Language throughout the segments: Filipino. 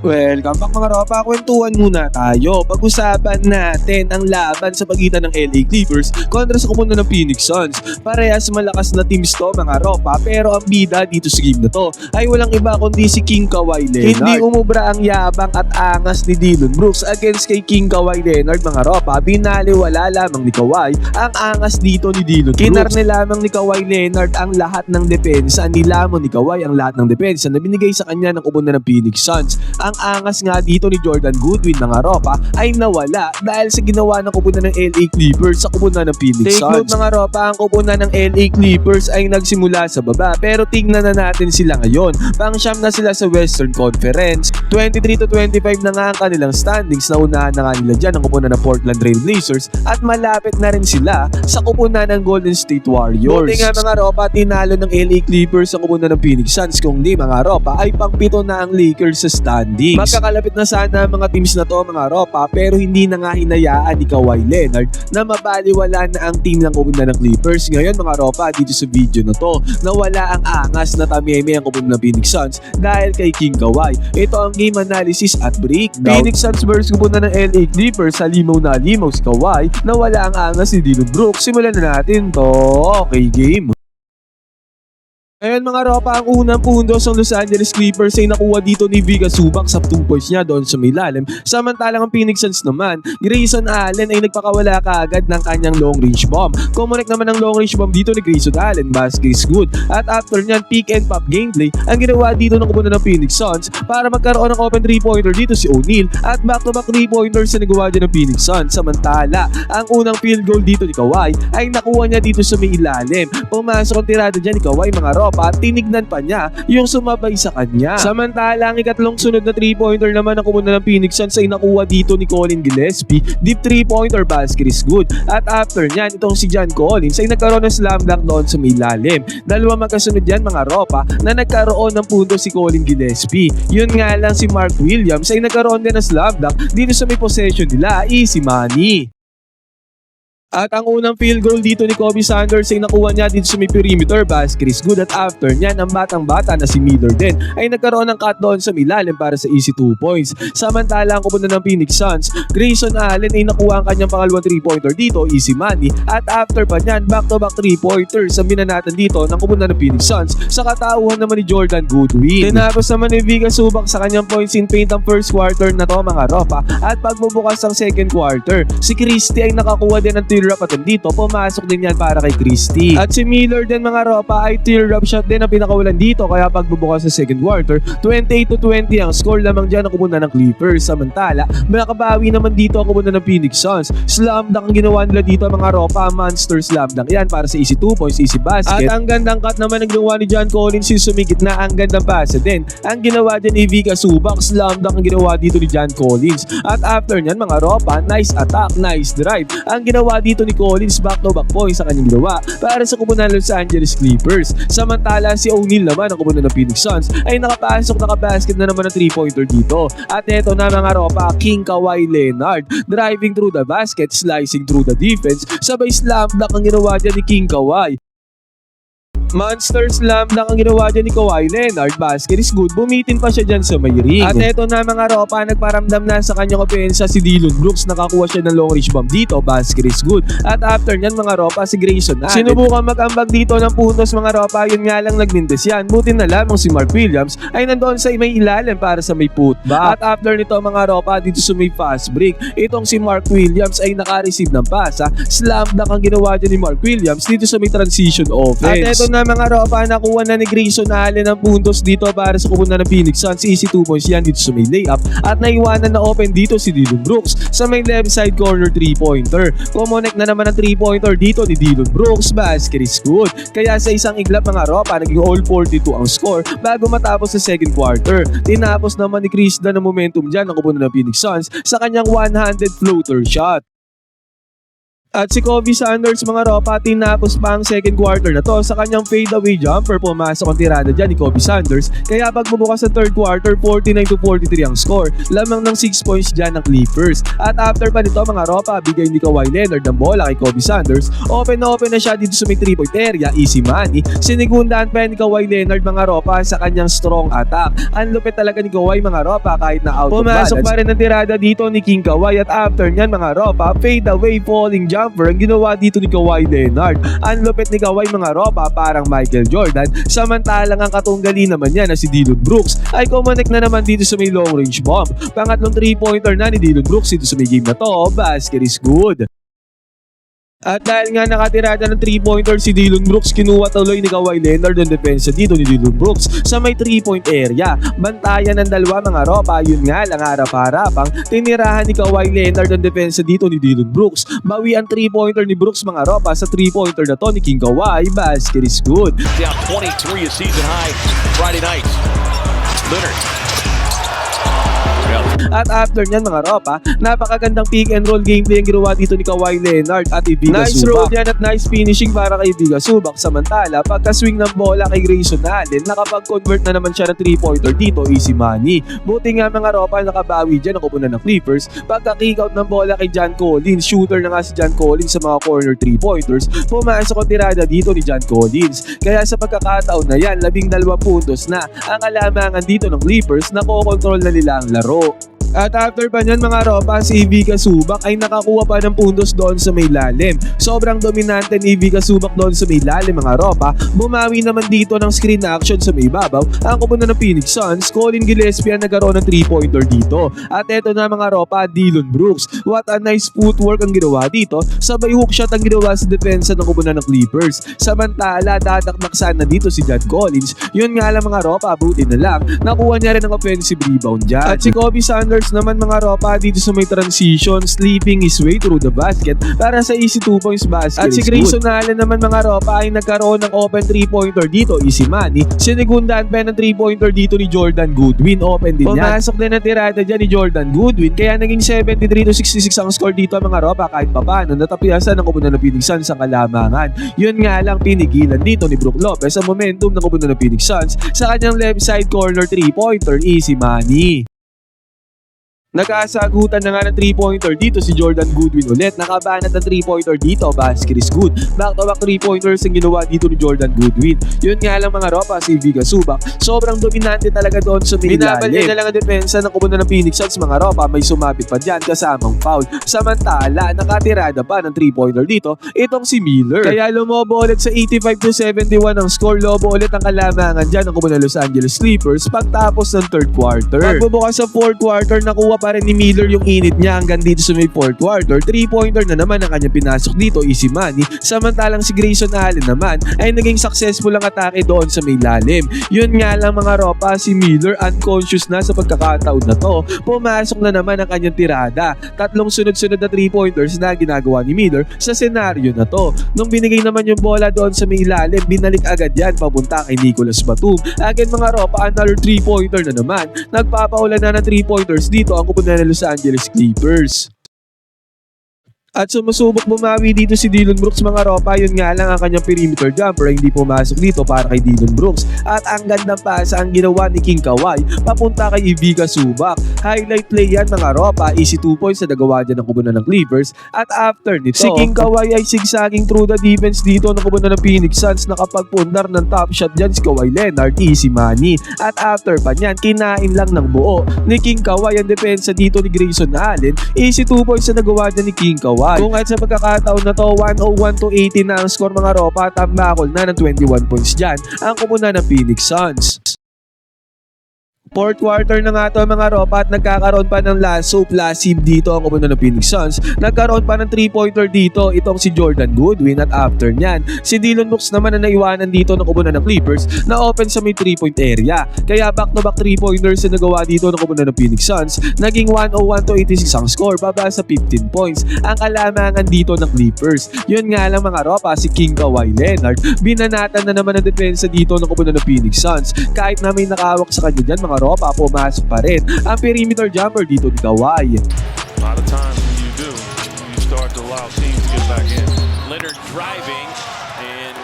Welcome back mga ropa, kwentuhan muna tayo. Pag-usapan natin ang laban sa pagitan ng LA Clippers kontra sa kumuno ng Phoenix Suns. Parehas malakas na teams to mga ropa, pero ang bida dito sa game na to ay walang iba kundi si King Kawhi Leonard. Hindi umubra ang yabang at angas ni Dillon Brooks against kay King Kawhi Leonard mga ropa. Binaliwala lamang ni Kawhi ang angas dito ni Dillon Brooks. Kinarne lamang ni Kawhi Leonard ang lahat ng depensa. Nilamon ni Kawhi ang lahat ng depensa na binigay sa kanya ng kumuno ng Phoenix Suns. Ang angas nga dito ni Jordan Goodwin mga ropa ay nawala dahil sa ginawa ng kupunan ng LA Clippers sa kupunan ng Phoenix Suns. Take note mga ropa, ang kupunan ng LA Clippers ay nagsimula sa baba, pero tingnan na natin sila ngayon. Pang-siyam na sila sa Western Conference. 23-25 na nga ang kanilang standings. Naunahan na nga nila dyan ang kupunan ng Portland Trail Blazers at malapit na rin sila sa kupunan ng Golden State Warriors. Buti nga mga ropa, tinalo ng LA Clippers sa kupunan ng Phoenix Suns. Kung di mga ropa, ay pang-pito na ang Lakers sa standings. Magkakalapit na sana ang mga teams na to mga ropa, pero hindi na nga hinayaan ni Kawhi Leonard na mabaliwala na ang team ng kupunan ng Clippers. Ngayon mga ropa, dito sa video na to, nawala ang angas na tameme ang kupunan ng Phoenix Suns dahil kay King Kawhi. Ito ang game analysis at breakdown. Phoenix Suns versus kupunan ng LA Clippers. Sa limaw na limaw si Kawhi, nawala ang angas ni Dillon Brooks. Simulan na natin to. Okay game. Ngayon mga ropa, ang unang puntos ng Los Angeles Clippers ay nakuha dito ni Vika Zubac sa 2 points niya doon sa may lalim. Samantalang ang Phoenix Suns naman, Grayson Allen ay nagpakawala kaagad ng kanyang long range bomb. Kumunik naman ang long range bomb dito ni Grayson Allen, basket is good. At after nyan, pick and pop gameplay ang ginawa dito ng kupunan ng Phoenix Suns para magkaroon ng open 3-pointer dito si O'Neal at back-to-back 3-pointers na nagawa din ng Phoenix Suns. Samantala, ang unang field goal dito ni Kawhi ay nakuha niya dito sa may ilalim. Pumasok ang tirada dyan ni Kawhi mga ropa at tinignan pa niya yung sumabay sa kanya. Samantala, ang ikatlong sunod na 3-pointer naman na kumuha ng Phoenix Suns ay nakuha dito ni Colin Gillespie. Deep 3-pointer, basket is good. At after nyan, itong si John Collins ay nagkaroon ng slam dunk doon sa may lalim. Dalawa magkasunod yan mga ropa na nagkaroon ng punto si Colin Gillespie. Yun nga lang si Mark Williams ay nagkaroon din ng slam dunk dito sa may possession nila, easy money. At ang unang field goal dito ni Kobe Sanders ay nakuha niya dito sa may perimeter, basket is good. At after niyan, ang batang-bata na si Miller din ay nagkaroon ng cut doon sa milalim para sa easy 2 points. Samantala, ang kupunan ng Phoenix Suns, Grayson Allen ay nakuha ang kanyang pangalawang 3-pointer dito, easy money. At after pa niyan, back-to-back 3-pointers ang binanatan dito ng kupunan ng Phoenix Suns sa katauhan naman ni Jordan Goodwin. Tinapos naman ni Vika Zubac sa kanyang points in paint ang first quarter na to mga ropa. At pagbubukas ng second quarter, si Christie ay nakakuha din ng tear-up at dito, pumasok din yan para kay Christie. At si Miller din mga ropa ay tear-up shot din ang pinakawalan dito, kaya pagbubukas sa second quarter, 28-20 ang score lamang dyan ang kumunan ng Clippers. Samantala, makabawi naman dito ang kumunan ng Phoenix Suns. Slam dunk ang ginawa nila dito mga ropa, monster slam dunk yan para sa easy 2 points, easy basket. At ang gandang cut naman ang ginawa ni John Collins yung sumigit na ang gandang pasa din. Ang ginawa din ni Vika Zubac, slam dunk ang ginawa dito ni John Collins. At after nyan mga ropa, nice attack, nice drive ang ginawa dito ni Collins, back-to-back points sa kanyang ginawa para sa kupunan ng Los Angeles Clippers. Samantala, si O'Neal naman ang kupunan ng Phoenix Suns ay nakapasok, nakabasket na naman ng 3-pointer dito. At eto na mga ropa, King Kawhi Leonard driving through the basket, slicing through the defense, sabay slam dunk ang ginawa dyan ni King Kawhi. Monster slam dunk ang ginawa dyan ni Kawhi Leonard, basket is good, bumitin pa siya dyan sa may ring. At eto na mga ropa, nagparamdam na sa kanyang opensa si Dillon Brooks, nakakuha siya ng long range bomb dito, basket is good. At after nyan mga ropa, si Grayson Allen sinubukan mag-ambag dito ng puntos mga ropa, yun nga lang nagmindes yan. Buti na lamang si Mark Williams ay nandoon sa may ilalim para sa may putback. At after nito mga ropa, dito sa may fast break, itong si Mark Williams ay naka-receive ng pasa, slam dunk ang ginawa dyan ni Mark Williams dito sa may transition offense. At eto na mga ropa, nakuha na ni Grayson Allen ang puntos dito para sa kupunan ng Phoenix Suns, easy 2 points yan dito sa may layup. At naiwanan na open dito si Dillon Brooks sa may left side corner 3-pointer. Kumonek na naman ang 3-pointer dito ni Dillon Brooks, basket is good. Kaya sa isang iglap mga ropa, naging all 42 ang score bago matapos sa second quarter. Tinapos naman ni Chris Dunn ang momentum dyan ng kupunan ng Phoenix Suns sa kanyang 100 floater shot. At si Kobe Sanders mga ropa, tinapos pa ang second quarter na to sa kanyang fadeaway jumper. Pumasok ang tirada dyan ni Kobe Sanders. Kaya pagbubukas sa third quarter, 49-43 ang score. Lamang ng 6 points dyan ng Clippers. At after pa nito mga ropa, bigay ni Kawhi Leonard ng bola kay Kobe Sanders. Open na siya dito sa may 3-point area, easy money. Sinigundaan pa ni Kawhi Leonard mga ropa sa kanyang strong attack. Ang lupit talaga ni Kawhi mga ropa kahit na out of balance. Pumasok pa rin ang tirada dito ni King Kawhi at after nyan mga ropa, fadeaway falling jumper ang ginawa dito ni Kawhi Leonard. Ang lupit ni Kawhi mga ropa parang Michael Jordan, samantalang ang katunggali naman niya na si Dillon Brooks ay kumonek na naman dito sa may long range bomb. Pangatlong 3-pointer na ni Dillon Brooks dito sa may game na to, basket is good. At dahil nga nakatirada ng 3-pointer si Dillon Brooks, kinuha tuloy ni Kawhi Leonard ang depensa dito ni Dillon Brooks sa may 3-point area. Bantayan ng dalawa mga ropa, yun nga lang harap-harapang tinirahan ni Kawhi Leonard ang depensa dito ni Dillon Brooks. Bawi ang 3-pointer ni Brooks mga ropa sa 3-pointer na to ni King Kawhi, basket is good. Down 23 a season high Friday night. Leonard. At after nyan mga ropa, napakagandang pick and roll gameplay ang ginawa dito ni Kawhi Leonard at Ivica Nice roll yan at nice finishing para kay Ivica Zubac. Samantala, pagka-swing ng bola kay Grayson Allen, nakapag-convert na naman siya ng 3-pointer dito, easy money. Buti nga mga ropa, nakabawi dyan ang kupunan ng Clippers. Pagka-kick out ng bola kay John Collins, shooter na nga si John Collins sa mga corner 3-pointers, pumasok ang tirada dito ni John Collins. Kaya sa pagkakataon na yan, 12 puntos na ang kalamangan dito ng Clippers na kokontrol na nila ang laro. At after pa nyan mga ropa, si Ivica Zubac ay nakakuha pa ng puntos doon sa may lalim. Sobrang dominante ni Ivica Zubac doon sa may lalim mga ropa. Bumawi naman dito ng screen action sa may babaw ang kupunan ng Phoenix Suns. Colin Gillespie ang nagkaroon ng 3-pointer dito. At eto na mga ropa, Dillon Brooks. What a nice footwork ang ginawa dito. Sabay hook shot ang ginawa sa depensa ng kupunan ng Clippers. Samantala, dadakdaksan na dito si John Collins. Yun nga lang mga ropa, buti na lang. Nakuha niya rin ng offensive rebound dyan. At si Kobe Sanders naman mga ropa dito sa may transition, sleeping his way through the basket para sa easy 2 points basket. At si Grayson Allen naman mga ropa ay nagkaroon ng open 3-pointer dito, easy money. Sinigundaan pa ng 3-pointer dito ni Jordan Goodwin, open din yan. Pumasok din ang tirada dyan ni Jordan Goodwin, kaya naging 73-66 ang score dito mga ropa kahit papano natapiasan ng kupunan ng Phoenix Suns ang kalamangan. Yun nga lang pinigilan dito ni Brook Lopez ang momentum ng kupunan ng Phoenix Suns sa kanyang left side corner 3-pointer, easy money. Nagkasagutan na nga ng 3-pointer dito si Jordan Goodwin ulit. Nakabanat ng 3-pointer dito, basket is good. Back-to-back 3-pointers ang ginawa dito ni Jordan Goodwin. Yun nga lang mga ropa, si Ivica Zubac. Sobrang dominante talaga doon sa may lalim. Na lang ang depensa ng kupunan ng Phoenix Suns mga ropa. May sumabit pa dyan kasamang foul. Samantala, nakatirada pa ng 3-pointer dito, itong si Miller. Kaya lumobo ulit sa 85-71 ang score. Lobo ulit ang kalamangan dyan ng kupunan ng Los Angeles Clippers pagtapos ng third quarter. Pagbubukas sa fourth quarter, nakuha pa rin ni Miller yung init niya hanggang dito sa may fourth quarter. 3-pointer na naman ang kanyang pinasok dito, easy money. Samantalang si Grayson Allen naman ay naging successful ang atake doon sa may lalim. Yun nga lang mga ropa, si Miller unconscious na sa pagkakataon na to. Pumasok na naman ang kanyang tirada. Tatlong sunod-sunod na 3-pointers na ginagawa ni Miller sa senaryo na to. Nung binigay naman yung bola doon sa may lalim, binalik agad yan papunta kay Nicolas Batum. Again mga ropa, another 3-pointer na naman. Nagpapaulan na ng 3-pointers dito ang kupunan ng Los Angeles Clippers. At sumusubok bumawi dito si Dillon Brooks mga ropa. Yun nga lang ang kanyang perimeter jumper hindi pumasok dito para kay Dillon Brooks. At ang gandang pasa ang ginawa ni King Kawhi papunta kay Ivica Zubac. Highlight play yan mga ropa. Easy 2 points na nagawa dyan ng kupunan ng Clippers. At after nito, si King Kawhi ay zigzagging through the defense dito ng kupunan ng Phoenix Suns. Nakapagpundar ng top shot dyan si Kawhi Leonard, easy money. At after pa nyan, kinain lang ng buo ni King Kawhi ang depensa dito ni Grayson Allen. Easy 2 points na nagawa dyan ni King Kawhi. Kung kahit sa pagkakataon na to, 101-80 na ang score mga ropa, tambakol na ng 21 points dyan ang kupunan ng Phoenix Suns. Fourth quarter na nga to mga ropa at nagkakaroon pa ng lasso plasive dito ang kupunan ng Phoenix Suns. Nagkaroon pa ng 3-pointer dito itong si Jordan Goodwin at after nyan, si Dillon Brooks naman na naiwanan dito ng kupunan ng Clippers na open sa may 3-point area. Kaya back-to-back 3-pointers na nagawa dito ng kupunan ng Phoenix Suns. Naging 101-86 ang score, baba sa 15 points ang kalamangan dito ng Clippers. Yun nga lang mga ropa, si King Kawhi Leonard, binanatan na naman ang depensa dito ng kupunan ng Phoenix Suns. Kahit na may nakawak sa kanya dyan mga ropa, pumasok pa rin ang perimeter jumper dito ni Kawhi. A lot of times when you do, you start to allow teams to get back Leonard driving and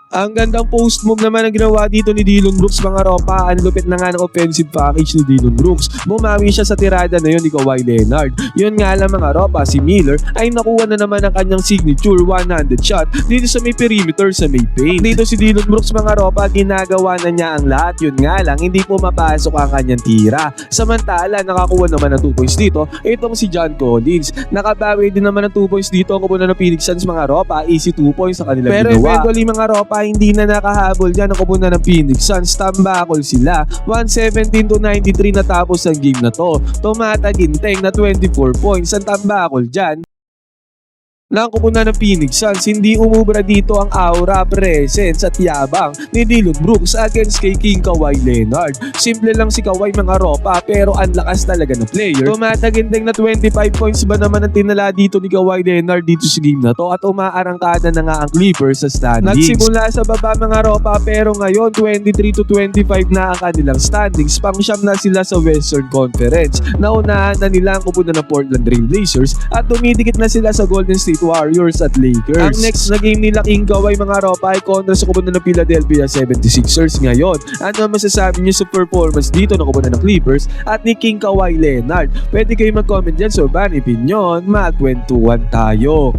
Ang gandang post move naman ang ginawa dito ni Dillon Brooks, mga ropa. Ang lupit na nga ng offensive package ni Dillon Brooks. Bumawi siya sa tirada na yun ni Kawhi Leonard. Yun nga lang, mga ropa, si Miller ay nakuha na naman ang kanyang signature one-handed shot dito sa may perimeter sa may paint. Dito si Dillon Brooks, mga ropa, ginagawa na niya ang lahat. Yun nga lang, hindi pumapasok ang kanyang tira. Samantala, nakakuha naman ng 2 points dito itong si John Collins. Nakabawi din naman ng 2 points dito ang kupunan ng Phoenix Suns, mga ropa. Easy 2 points sa kanilang Pero ginawa. Eventually, mga ropa, hindi na nakahabol dyan ang kupunan ng Phoenix Suns. Tambakol sila. 117-93 natapos ang game na to. Tumataginteng na 24 points ang tambakol dyan ng kupunan ng Phoenix Suns. Hindi umubra dito ang aura, presence at yabang ni Dillon Brooks against kay King Kawhi Leonard. Simple lang si Kawhi, mga ropa, pero ang lakas talaga ng player. Tumatagindeng na 25 points ba naman ang tinala dito ni Kawhi Leonard dito sa game na to, at umaarangkada na nga ang Clippers sa standings. Nagsimula sa baba, mga ropa, pero ngayon 23-25 na ang kanilang standings. Pang-siyam na sila sa Western Conference. Naunahan na nila ang kupunan ng Portland Trail Blazers at dumidikit na sila sa Golden State Warriors at Lakers. Ang next na game nila King Kawhi, mga ropa, ay kontra sa kupunan ng Philadelphia 76ers ngayon. Ano masasabi niyo sa performance dito ng kupunan ng Clippers at ni King Kawhi Leonard? Pwede kayo mag-comment dyan sa Urban Opinion. Magkwentuhan tayo.